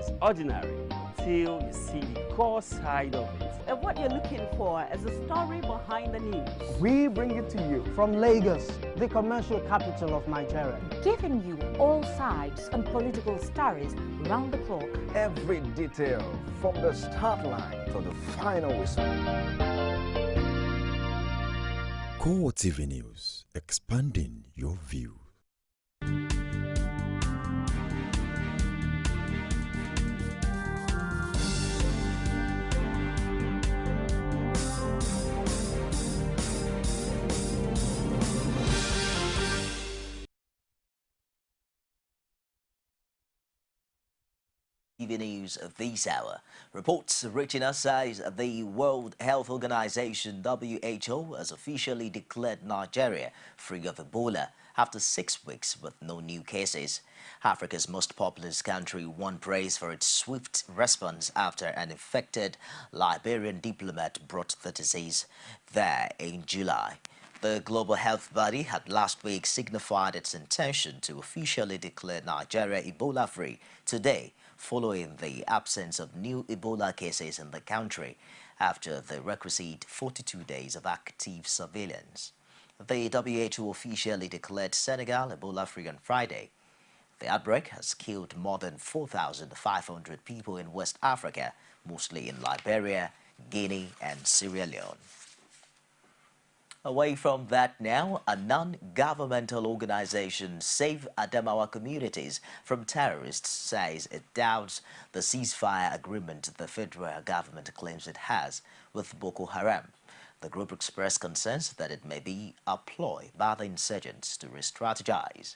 is ordinary till you see the core side of it. And what you're looking for is the story behind the news. We bring it to you from Lagos, the commercial capital of Nigeria. Giving you all sides and political stories round the clock. Every detail from the start line to the final whistle. CoreTV News, expanding your view. TV News of this hour. Reports reaching us says the World Health Organization (WHO) has officially declared Nigeria free of Ebola after 6 weeks with no new cases. Africa's most populous country won praise for its swift response after an infected Liberian diplomat brought the disease there in July. The global health body had last week signified its intention to officially declare Nigeria Ebola-free today, following the absence of new Ebola cases in the country after the requisite 42 days of active surveillance. The WHO officially declared Senegal Ebola-free on Friday. The outbreak has killed more than 4,500 people in West Africa, mostly in Liberia, Guinea and Sierra Leone. Away from that now, a non-governmental organization, Save Adamawa Communities from Terrorists, says it doubts the ceasefire agreement the federal government claims it has with Boko Haram. The group expressed concerns that it may be a ploy by the insurgents to re-strategize.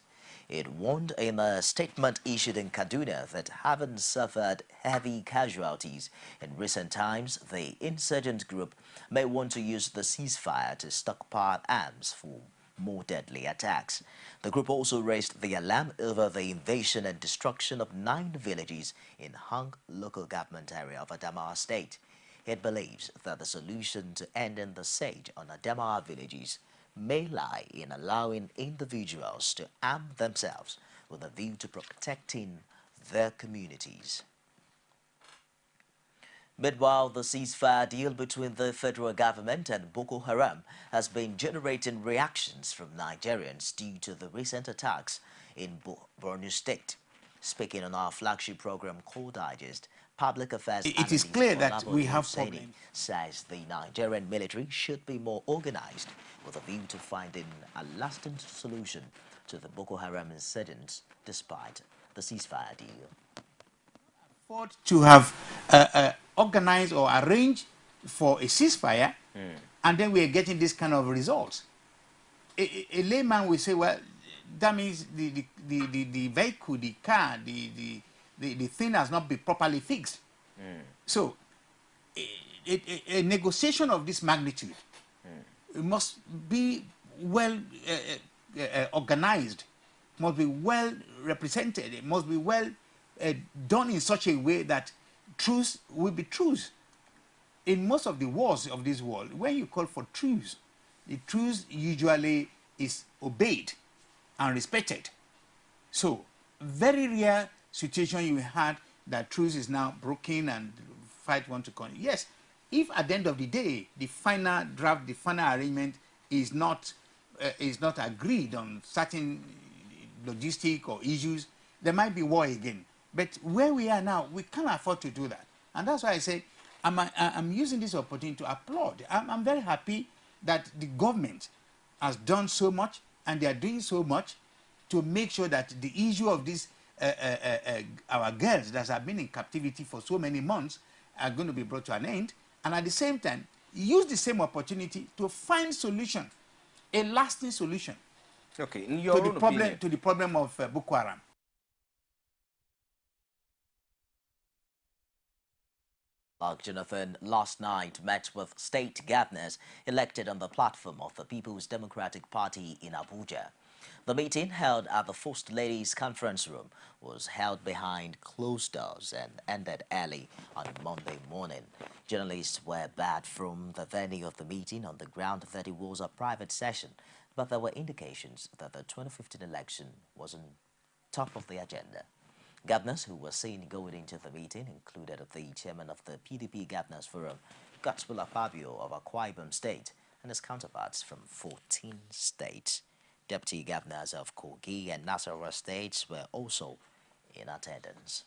It warned in a statement issued in Kaduna that having suffered heavy casualties in recent times, the insurgent group may want to use the ceasefire to stockpile arms for more deadly attacks. The group also raised the alarm over the invasion and destruction of 9 villages in Hang local government area of Adamawa State. It believes that the solution to ending the siege on Adamawa villages may lie in allowing individuals to arm themselves with a view to protecting their communities. Meanwhile, the ceasefire deal between the federal government and Boko Haram has been generating reactions from Nigerians due to the recent attacks in Borno State. Speaking on our flagship program, Call Digest, Public Affairs it is clear that we have problems. Says the Nigerian military should be more organized with a view to finding a lasting solution to the Boko Haram incidents despite the ceasefire deal. To have organized or arranged for a ceasefire, and then we are getting this kind of results. A layman will say, well, that means the vehicle, the car, the thing has not been properly fixed. So a negotiation of this magnitude must be well organized, must be well represented, it must be well done in such a way that truce will be truce. In most of the wars of this world, when you call for truce, the truce usually is obeyed and respected. So, very rare situation you had that truce is now broken and fight want to continue. Yes, if at the end of the day the final draft, the final arrangement is not agreed on certain logistic or issues, there might be war again. But where we are now, we can't afford to do that, and that's why I say I'm using this opportunity to applaud. I'm very happy that the government has done so much, and they are doing so much to make sure that the issue of this our girls that have been in captivity for so many months are going to be brought to an end, and at the same time use the same opportunity to find solution, a lasting solution, Okay, in your own opinion, to the problem of Boko Haram. Like Jonathan last night met with state governors elected on the platform of the People's Democratic Party in Abuja. The meeting, held at the First Lady's conference room, was held behind closed doors and ended early on Monday morning. Journalists were barred from the venue of the meeting on the ground that it was a private session, but there were indications that the 2015 election was on top of the agenda. Governors who were seen going into the meeting included the chairman of the PDP Governors Forum, Gospel Akpabio of Akwa Ibom State, and his counterparts from 14 states. Deputy governors of Kogi and Nasarawa states were also in attendance.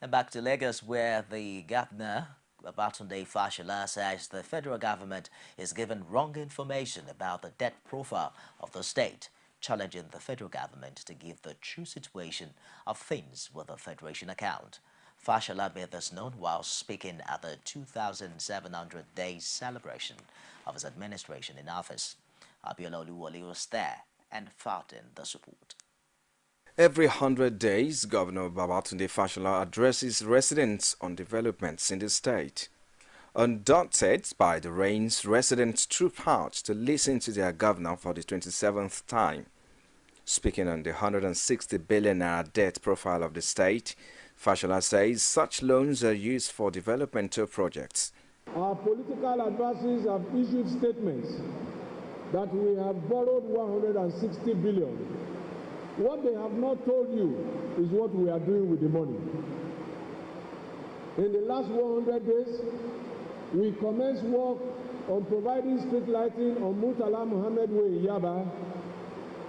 And back to Lagos, where the governor, Babatunde Fashola, says the federal government is given wrong information about the debt profile of the state, challenging the federal government to give the true situation of things with the Federation account. Fashola made this known while speaking at the 2,700-day celebration of his administration in office. Abiola Oluwole was there and fought in the support. Every 100 days, Governor Babatunde Fashola addresses residents on developments in the state. Undaunted by the rains, residents troop out to listen to their governor for the 27th time. Speaking on the 160 billion naira debt profile of the state, Fashola says such loans are used for developmental projects. Our political advisors have issued statements that we have borrowed 160 billion. What they have not told you is what we are doing with the money. In the last 100 days, we commenced work on providing street lighting on Murtala Muhammad Way in Yaba.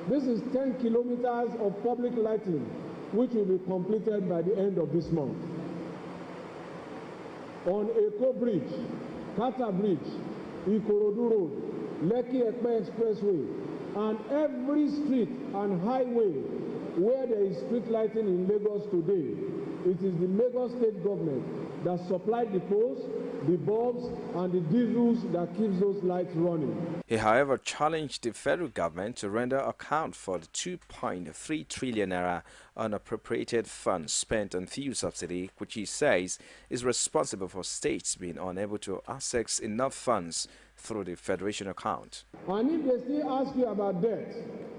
This is 10 kilometers of public lighting, which will be completed by the end of this month. On Eko Bridge, Kata Bridge, Ikorodu Road, Lekki Ekpe Expressway, and every street and highway where there is street lighting in Lagos today, it is the Lagos state government that supplied the poles, the bulbs, and the diesels that keeps those lights running. He, however, challenged the federal government to render account for the 2.3 trillion naira unappropriated funds spent on fuel subsidy, which he says is responsible for states being unable to access enough funds through the Federation account. And if they still ask you about debt,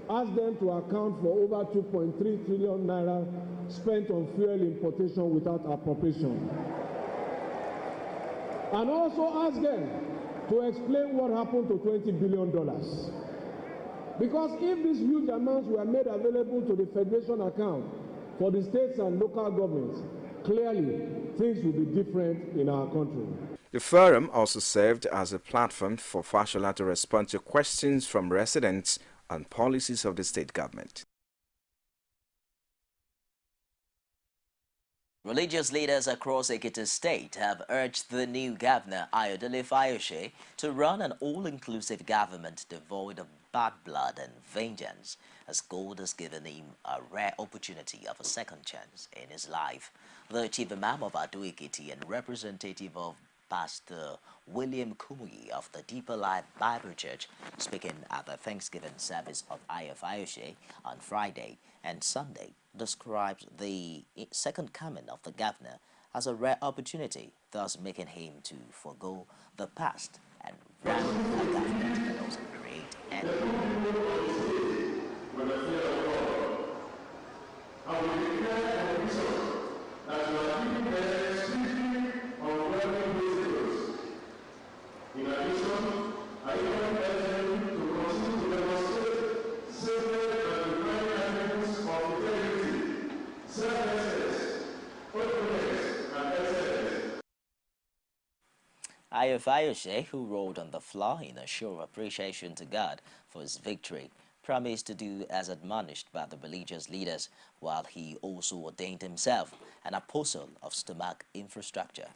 ask them to account for over 2.3 trillion naira spent on fuel importation without appropriation. And also ask them to explain what happened to $20 billion. Because if these huge amounts were made available to the Federation account for the states and local governments, clearly things will be different in our country. The forum also served as a platform for Fashola to respond to questions from residents on policies of the state government. Religious leaders across Ekiti State have urged the new governor, Ayodele Fayose, to run an all-inclusive government devoid of bad blood and vengeance, as God has given him a rare opportunity of a second chance in his life. The chief imam of Ado Ekiti and representative of Pastor William Kumuyi of the Deeper Life Bible Church, speaking at the Thanksgiving service of Fayose on Friday and Sunday, describes the second coming of the governor as a rare opportunity, thus making him to forego the past and run a government that doesn't create any. Fayose, who rolled on the floor in a show of appreciation to God for his victory, promised to do as admonished by the religious leaders, while he also ordained himself an apostle of stomach infrastructure.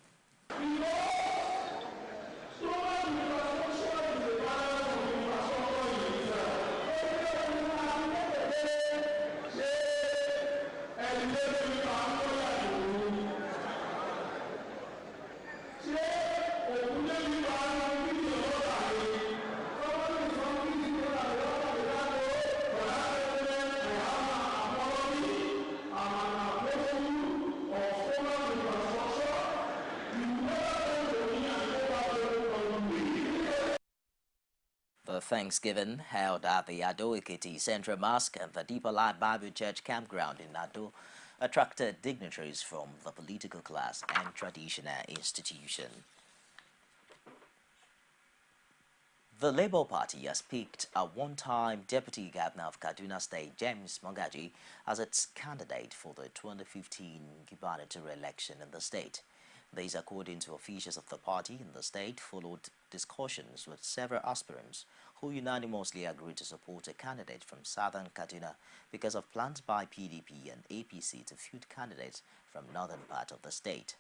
The Thanksgiving held at the Ado Ekiti Central Mosque and the Deeper Life Bible Church campground in Ado attracted dignitaries from the political class and traditional institution. The Labour Party has picked a one-time Deputy Governor of Kaduna State, James Mogaji, as its candidate for the 2015 gubernatorial election in the state. This, according to officials of the party in the state, followed discussions with several aspirants who unanimously agreed to support a candidate from southern Kaduna because of plans by PDP and APC to field candidates from northern part of the state.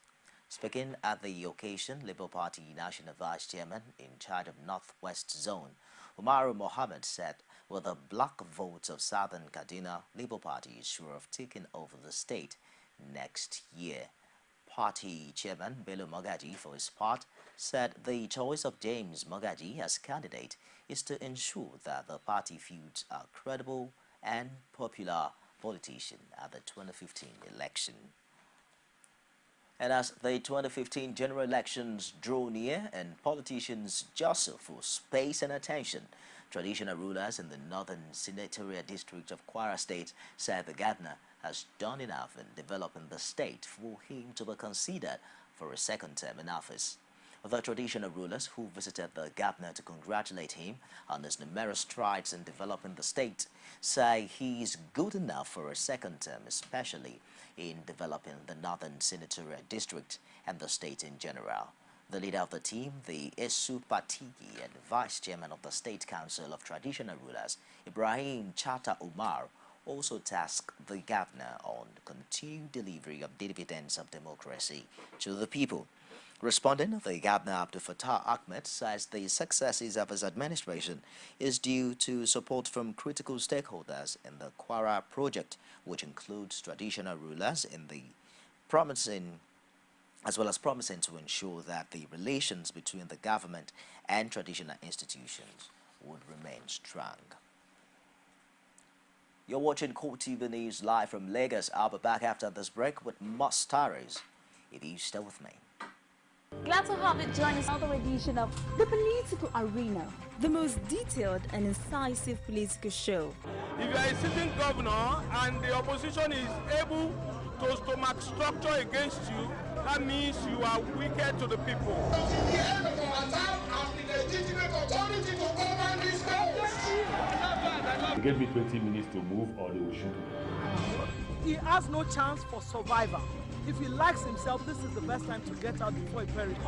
Speaking at the occasion, Labour Party National Vice Chairman in charge of Northwest Zone, Umaru Mohammed, said with the block votes of Southern Kaduna, Labour Party is sure of taking over the state next year. Party Chairman Bello Mogaji, for his part, said the choice of James Mogaji as candidate is to ensure that the party fields a credible and popular politician at the 2015 election. And as the 2015 general elections draw near and politicians jostle for space and attention, traditional rulers in the northern senatorial district of Kwara State said the governor has done enough in developing the state for him to be considered for a second term in office. The traditional rulers who visited the governor to congratulate him on his numerous strides in developing the state say he is good enough for a second term, especially in developing the northern senatorial district and the state in general. The leader of the team, the Esu Patigi, and vice chairman of the State Council of Traditional Rulers, Ibrahim Chata Umar, also tasked the governor on continued delivery of dividends of democracy to the people. Responding, the governor Abdul Fattah Ahmed says the successes of his administration is due to support from critical stakeholders in the Kwara project, which includes traditional rulers in the promising to ensure that the relations between the government and traditional institutions would remain strong. You're watching CoreTV News live from Lagos. I'll be back after this break with more stories if you stay with me. Glad to have you join us on another edition of The Political Arena, the most detailed and incisive political show. If you are a sitting governor and the opposition is able to stomach structure against you, that means you are wicked to the people. Give me 20 minutes to move or they will shoot me. He has no chance for survival. If he likes himself, this is the best time to get out before he perishes.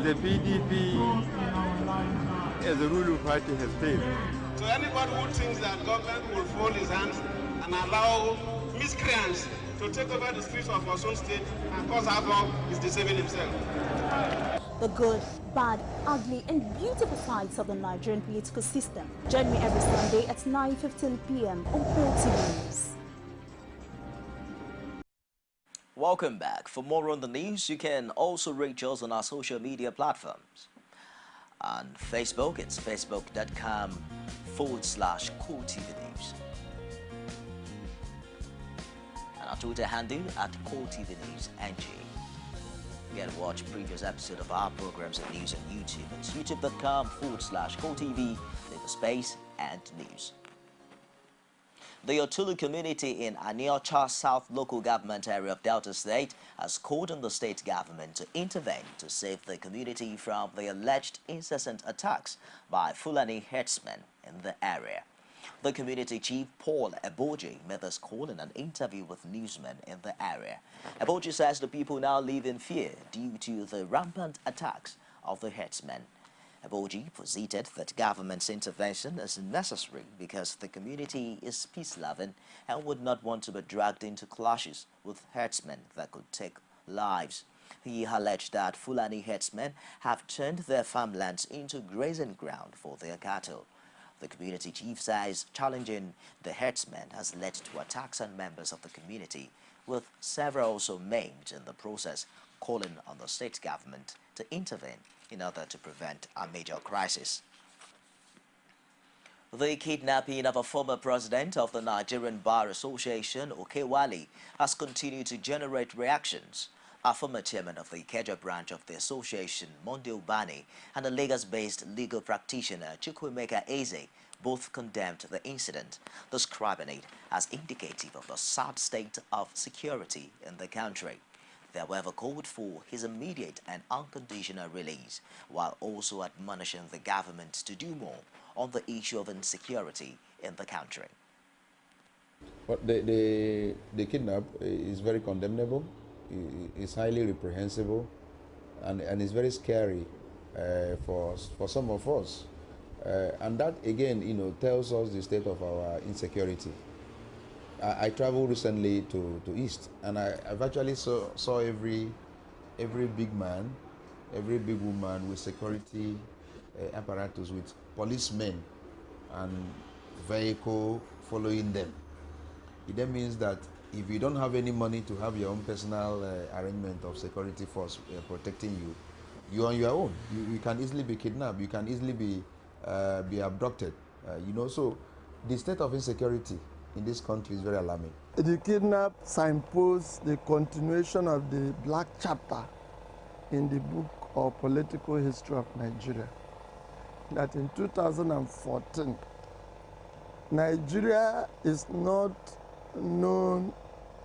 The PDP as a ruling party has failed. So anybody who thinks that government will fold his hands and allow miscreants to take over the streets of our own state and cause havoc is deceiving himself. The good, bad, ugly, and beautiful sides of the Nigerian political system. Join me every Sunday at 9:15 p.m. on CoreTV News. Welcome back. For more on the news, you can also reach us on our social media platforms. On Facebook, it's facebook.com/CoreTV News. And our Twitter handle at CoreTV News NG. You can watch previous episodes of our programs and news on YouTube. It's youtube.com/CoreTV, space and news. The Otulu community in Aniocha South local government area of Delta State has called on the state government to intervene to save the community from the alleged incessant attacks by Fulani herdsmen in the area. The community chief, Paul Eboji, made this call in an interview with newsmen in the area. Eboji says the people now live in fear due to the rampant attacks of the herdsmen. Eboji posited that government's intervention is necessary because the community is peace-loving and would not want to be dragged into clashes with herdsmen that could take lives. He alleged that Fulani herdsmen have turned their farmlands into grazing ground for their cattle. The community chief says challenging the herdsmen has led to attacks on members of the community, with several also maimed in the process, calling on the state government to intervene in order to prevent a major crisis. The kidnapping of a former president of the Nigerian Bar Association, Okewale, has continued to generate reactions. A former chairman of the Ikeja branch of the association, Monday Ubani, and a Lagos-based legal practitioner, Chukwemeka Eze, both condemned the incident, describing it as indicative of the sad state of security in the country. They however called for his immediate and unconditional release, while also admonishing the government to do more on the issue of insecurity in the country. But the kidnap is very condemnable, it's highly reprehensible, and it's very scary for some of us. And that again, tells us the state of our insecurity. I traveled recently to East, and I've actually saw every big man, every big woman with security apparatus, with policemen and vehicle following them. It then means that if you don't have any money to have your own personal arrangement of security force protecting you, you're on your own. You can easily be kidnapped. You can easily be abducted. So the state of insecurity in this country is very alarming. The kidnap signposts the continuation of the black chapter in the book of political history of Nigeria. That in 2014, Nigeria is not known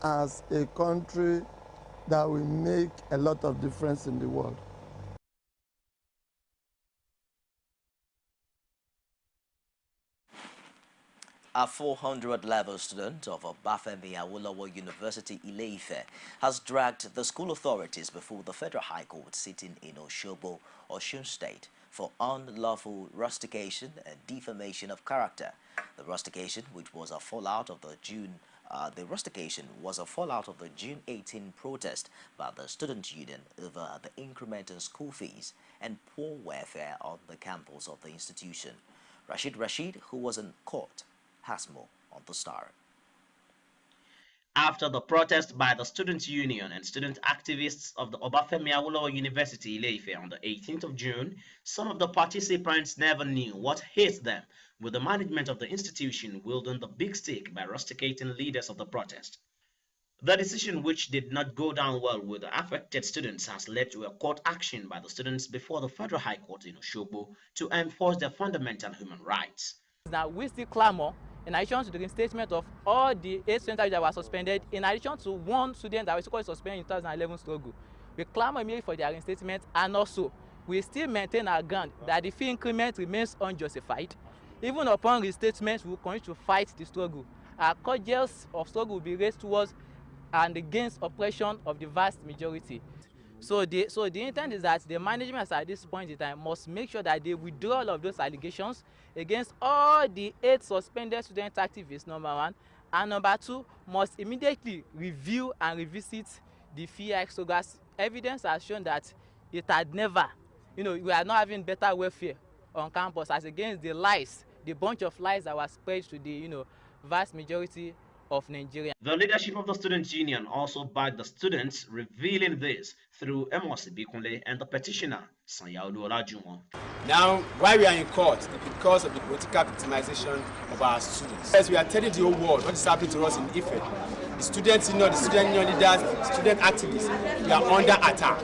as a country that will make a lot of difference in the world. A 400-level student of Obafemi Awolowo University, Ile-Ife, has dragged the school authorities before the Federal High Court sitting in Osogbo, Osun State, for unlawful rustication and defamation of character. The rustication, which was a fallout of the June 18 protest by the student union over the increment in school fees and poor welfare on the campus of the institution. Rashid, who was in court, has more on the story. After the protest by the student union and student activists of the Obafemi Awolowo University Ile-Ife on the 18th of June, some of the participants never knew what hit them, with the management of the institution wielding the big stick by rusticating leaders of the protest. The decision, which did not go down well with the affected students, has led to a court action by the students before the Federal High Court in Osogbo to enforce their fundamental human rights. Now we still clamor in addition to the reinstatement of all the 8 students that were suspended, in addition to 1 student that was suspended in 2011 struggle. We clamor immediately for their reinstatement, and also we still maintain our ground that the fee increment remains unjustified. Even upon reinstatement, we will continue to fight the struggle. Our cudgels of struggle will be raised towards and against oppression of the vast majority. So the intent is that the management at this point in time must make sure that they withdraw all of those allegations against all the 8 suspended student activists, number 1, and number 2, must immediately review and revisit the fee hike. So evidence has shown that it had never, we are not having better welfare on campus as against the lies, the bunch of lies that were spread to the vast majority of Nigeria. The leadership of the student union also backed the students, revealing this through Amos Ibikunle and the petitioner, Sanyaolu Olajuwon. Now, why we are in court? Because of the political victimization of our students. Yes, we are telling the whole world what is happening to us in Ife. The students, the student union leaders, the student activists, we are under attack.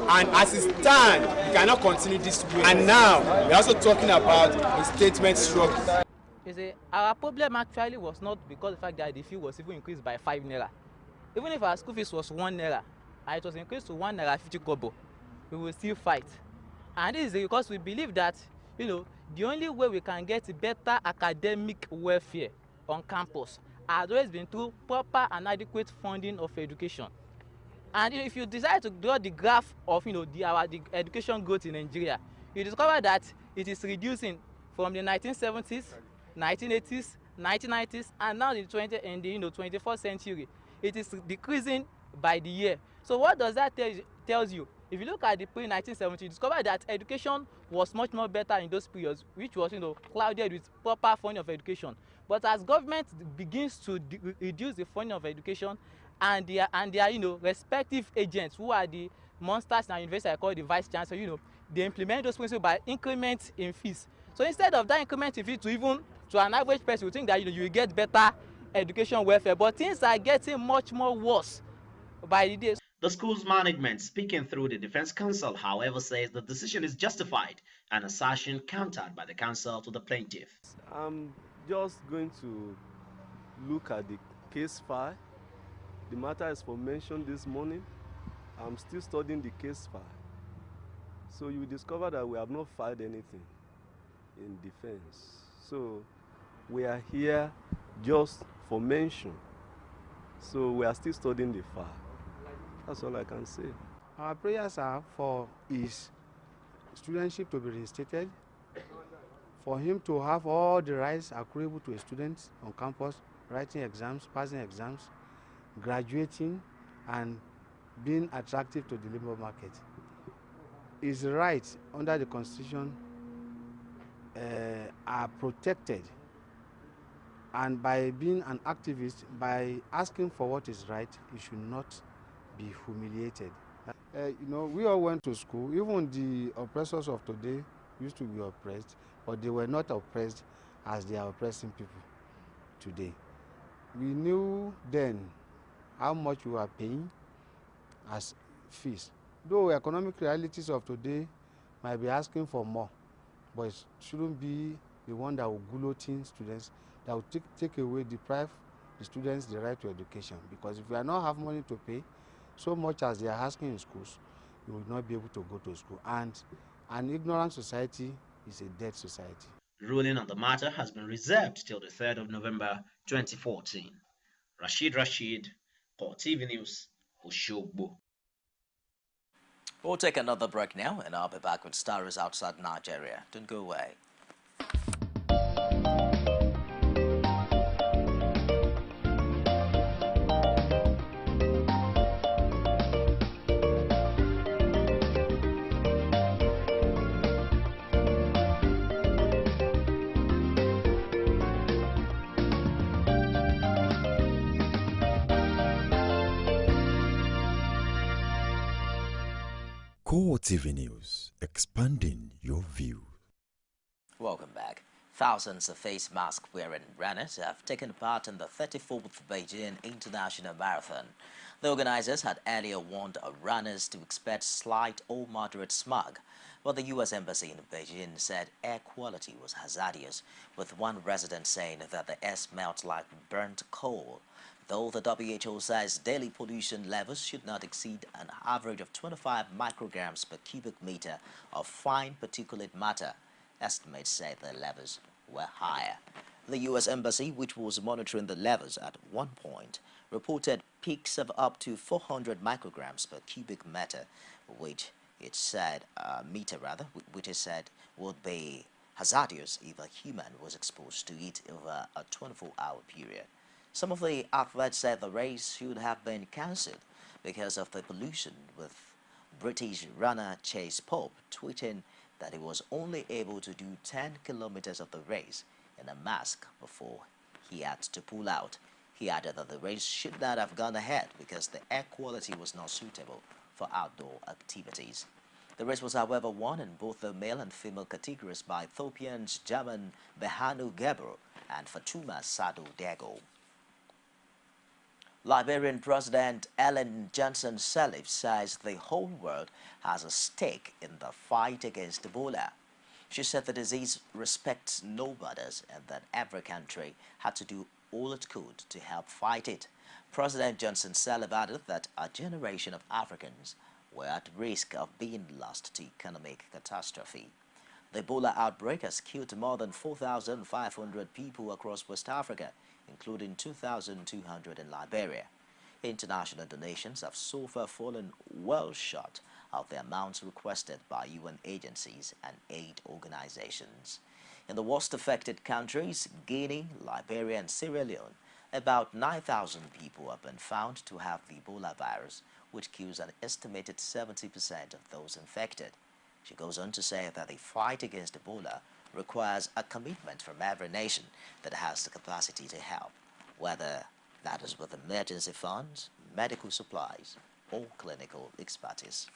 And as it stands, we cannot continue this way. And now, we are also talking about a statement struggle. You see, our problem actually was not because of the fact that the fee was even increased by 5 naira. Even if our school fees was 1 naira, and it was increased to 1 naira 50 kobo, we will still fight. And this is because we believe that, the only way we can get better academic welfare on campus has always been through proper and adequate funding of education. And if you decide to draw the graph of, the education growth in Nigeria, you discover that it is reducing from the 1970s, 1980s, 1990s, and now in the 21st century. It is decreasing by the year. So what does that tells you? If you look at the pre-1970s, you discover that education was much more better in those periods, which was clouded with proper funding of education. But as government begins to reduce the funding of education, and their respective agents, who are the monsters in our university, I call the vice chancellor, they implement those principles by increment in fees. So instead of that increment in fees to an average person, you think that you will get better education welfare, but things are getting much more worse by the day. The school's management, speaking through the Defense Counsel, however, says the decision is justified, an assertion countered by the counsel to the plaintiff. I'm just going to look at the case file. The matter is for mention this morning. I'm still studying the case file. So you discover that we have not filed anything in defense. So we are here just for mention. So we are still studying the file. That's all I can say. Our prayers are for his studentship to be reinstated, for him to have all the rights accruable to a student on campus, writing exams, passing exams, graduating, and being attractive to the labor market. His rights under the Constitution are protected, and by being an activist, by asking for what is right, he should not be humiliated. You know, we all went to school. Even the oppressors of today used to be oppressed, but they were not oppressed as they are oppressing people today. We knew then how much we were paying as fees. Though economic realities of today might be asking for more, but it shouldn't be the one that will guillotine students, that will take away, deprive the students the right to education. Because if you are not have money to pay, so much as they are asking in schools, you will not be able to go to school. And an ignorant society is a dead society. Ruling on the matter has been reserved till the 3rd of November 2014. Rashid, CoreTV News, Oshogbo. We'll take another break now, and I'll be back with stories outside Nigeria. Don't go away. CoreTV News, expanding your view. Welcome back. Thousands of face mask-wearing runners have taken part in the 34th Beijing International Marathon. The organizers had earlier warned runners to expect slight or moderate smog, but the U.S. Embassy in Beijing said air quality was hazardous, with one resident saying that the air smelled like burnt coal. Though the WHO says daily pollution levels should not exceed an average of 25 micrograms per cubic meter of fine particulate matter, estimates say the levels were higher. The U.S. Embassy, which was monitoring the levels at one point, reported peaks of up to 400 micrograms per cubic meter, which it said would be hazardous if a human was exposed to it over a 24-hour period. Some of the athletes said the race should have been cancelled because of the pollution, with British runner Chase Pope tweeting that he was only able to do 10 kilometers of the race in a mask before he had to pull out. He added that the race should not have gone ahead because the air quality was not suitable for outdoor activities. The race was, however, won in both the male and female categories by Ethiopians German Behanu Gebru and Fatuma Sadu Dego. Liberian President Ellen Johnson Sirleaf says the whole world has a stake in the fight against Ebola. She said the disease respects no borders and that every country had to do all it could to help fight it. President Johnson Sirleaf added that a generation of Africans were at risk of being lost to economic catastrophe. The Ebola outbreak has killed more than 4,500 people across West Africa, including 2,200 in Liberia. International donations have so far fallen well short of the amounts requested by UN agencies and aid organizations. In the worst affected countries, Guinea, Liberia, and Sierra Leone, about 9,000 people have been found to have the Ebola virus, which kills an estimated 70% of those infected. She goes on to say that the fight against Ebola requires a commitment from every nation that has the capacity to help, whether that is with emergency funds, medical supplies, or clinical expertise.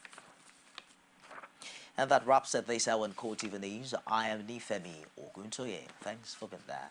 And that wraps up this hour on CoreTV News. I am Nifemi Oguntoye. Thanks for being there.